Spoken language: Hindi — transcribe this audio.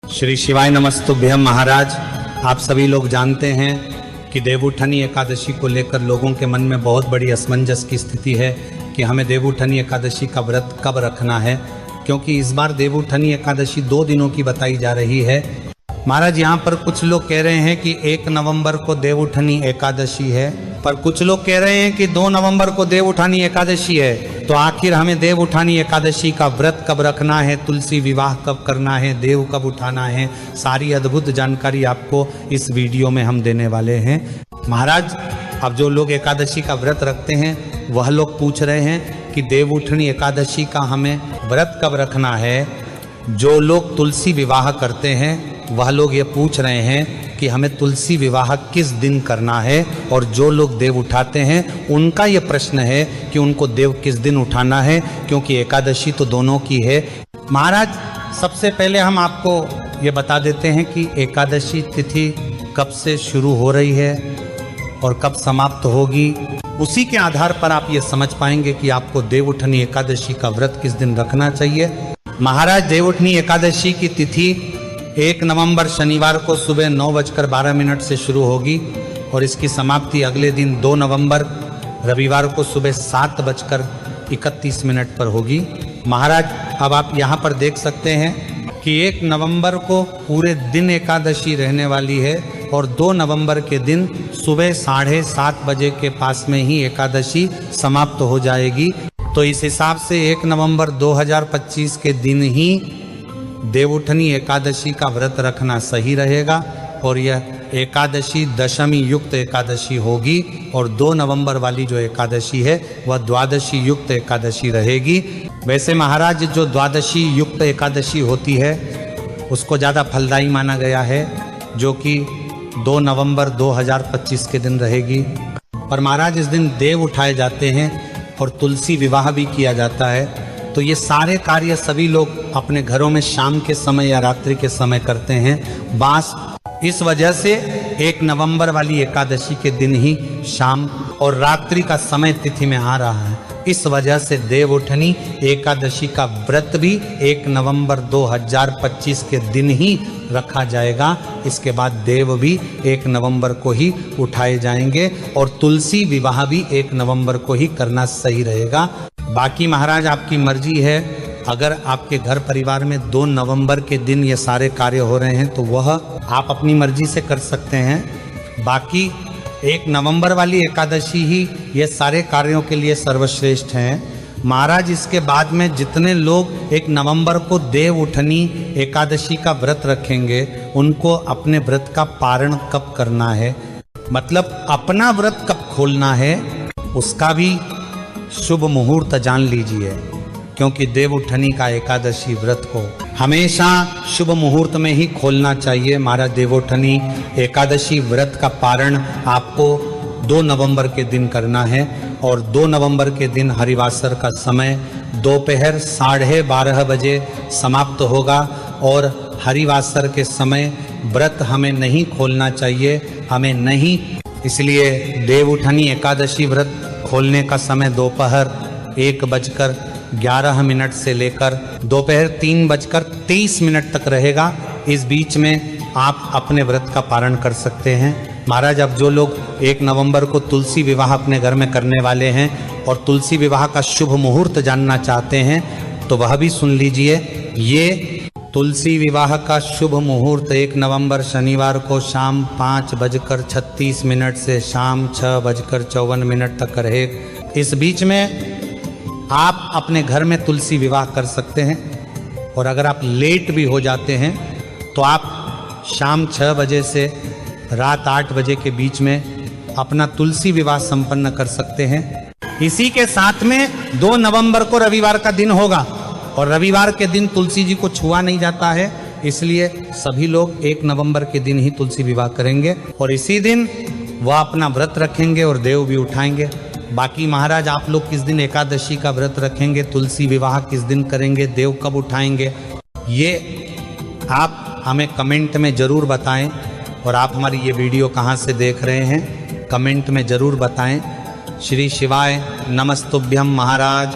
श्री शिवाय नमस्तुभ्यम। महाराज, आप सभी लोग जानते हैं कि देवउठनी एकादशी को लेकर लोगों के मन में बहुत बड़ी असमंजस की स्थिति है कि हमें देवउठनी एकादशी का व्रत कब रखना है, क्योंकि इस बार देवउठनी एकादशी 2 दिनों की बताई जा रही है। महाराज, यहाँ पर कुछ लोग कह रहे हैं कि 1 नवंबर को देवउठनी एकादशी है, पर कुछ लोग कह रहे हैं कि 2 नवंबर को देवउठनी एकादशी है। तो आखिर हमें देवउठनी एकादशी का व्रत कब रखना है, तुलसी विवाह कब करना है, देव कब उठाना है, सारी अद्भुत जानकारी आपको इस वीडियो में हम देने वाले हैं। महाराज, अब जो लोग एकादशी का व्रत रखते हैं वह लोग पूछ रहे हैं कि देवउठनी एकादशी का हमें व्रत कब रखना है। जो लोग तुलसी विवाह करते हैं वह लोग ये पूछ रहे हैं कि हमें तुलसी विवाह किस दिन करना है, और जो लोग देव उठाते हैं उनका ये प्रश्न है कि उनको देव किस दिन उठाना है, क्योंकि एकादशी तो दोनों की है। महाराज, सबसे पहले हम आपको ये बता देते हैं कि एकादशी तिथि कब से शुरू हो रही है और कब समाप्त होगी। उसी के आधार पर आप ये समझ पाएंगे कि आपको देवउठनी एकादशी का व्रत किस दिन रखना चाहिए। महाराज, देवउठनी एकादशी की तिथि 1 नवंबर शनिवार को सुबह 9:12 से शुरू होगी और इसकी समाप्ति अगले दिन 2 नवंबर रविवार को सुबह 7:31 पर होगी। महाराज, अब आप यहाँ पर देख सकते हैं कि 1 नवंबर को पूरे दिन एकादशी रहने वाली है और 2 नवंबर के दिन सुबह 7:30 बजे के पास में ही एकादशी समाप्त हो जाएगी। तो इस हिसाब से 1 नवंबर 2025 के दिन ही देवउठनी एकादशी का व्रत रखना सही रहेगा और यह एकादशी दशमी युक्त एकादशी होगी, और 2 नवंबर वाली जो एकादशी है वह द्वादशी युक्त एकादशी रहेगी। वैसे महाराज, जो द्वादशी युक्त एकादशी होती है उसको ज़्यादा फलदायी माना गया है, जो कि 2 नवंबर 2025 के दिन रहेगी। पर महाराज, इस दिन देव उठाए जाते हैं और तुलसी विवाह भी किया जाता है। तो ये सारे कार्य सभी लोग अपने घरों में शाम के समय या रात्रि के समय करते हैं। बास इस वजह से 1 नवंबर वाली एकादशी के दिन ही शाम और रात्रि का समय तिथि में आ रहा है। इस वजह से देवउठनी एकादशी का व्रत भी 1 नवंबर 2025 के दिन ही रखा जाएगा। इसके बाद देव भी 1 नवंबर को ही उठाए जाएंगे और तुलसी विवाह भी 1 नवंबर को ही करना सही रहेगा। बाकी महाराज, आपकी मर्जी है। अगर आपके घर परिवार में 2 नवंबर के दिन ये सारे कार्य हो रहे हैं तो वह आप अपनी मर्जी से कर सकते हैं। बाकी 1 नवंबर वाली एकादशी ही ये सारे कार्यों के लिए सर्वश्रेष्ठ हैं। महाराज, इसके बाद में जितने लोग 1 नवंबर को देवउठनी एकादशी का व्रत रखेंगे उनको अपने व्रत का पारण कब करना है, मतलब अपना व्रत कब खोलना है, उसका भी शुभ मुहूर्त जान लीजिए, क्योंकि देवउठनी का एकादशी व्रत को हमेशा शुभ मुहूर्त में ही खोलना चाहिए। महाराज, देवउठनी एकादशी व्रत का पारण आपको 2 नवंबर के दिन करना है और 2 नवंबर के दिन हरिवासर का समय दोपहर 12:30 बजे समाप्त होगा और हरिवासर के समय व्रत हमें नहीं खोलना चाहिए, हमें नहीं। इसलिए देवउठनी एकादशी व्रत खोलने का समय दोपहर 1:11 से लेकर दोपहर 3:23 तक रहेगा। इस बीच में आप अपने व्रत का पारण कर सकते हैं। महाराज, अब जो लोग 1 नवंबर को तुलसी विवाह अपने घर में करने वाले हैं और तुलसी विवाह का शुभ मुहूर्त जानना चाहते हैं तो वह भी सुन लीजिए। ये तुलसी विवाह का शुभ मुहूर्त 1 नवंबर शनिवार को शाम 5:36 से शाम 6:54 तक रहे। इस बीच में आप अपने घर में तुलसी विवाह कर सकते हैं, और अगर आप लेट भी हो जाते हैं तो आप शाम 6 बजे से रात 8 बजे के बीच में अपना तुलसी विवाह संपन्न कर सकते हैं। इसी के साथ में 2 नवंबर को रविवार का दिन होगा और रविवार के दिन तुलसी जी को छुआ नहीं जाता है, इसलिए सभी लोग 1 नवंबर के दिन ही तुलसी विवाह करेंगे और इसी दिन वह अपना व्रत रखेंगे और देव भी उठाएंगे। बाकी महाराज, आप लोग किस दिन एकादशी का व्रत रखेंगे, तुलसी विवाह किस दिन करेंगे, देव कब उठाएंगे, ये आप हमें कमेंट में ज़रूर बताएं। और आप हमारी ये वीडियो कहाँ से देख रहे हैं, कमेंट में ज़रूर बताएं। श्री शिवाय नमस्तुभ्यम महाराज।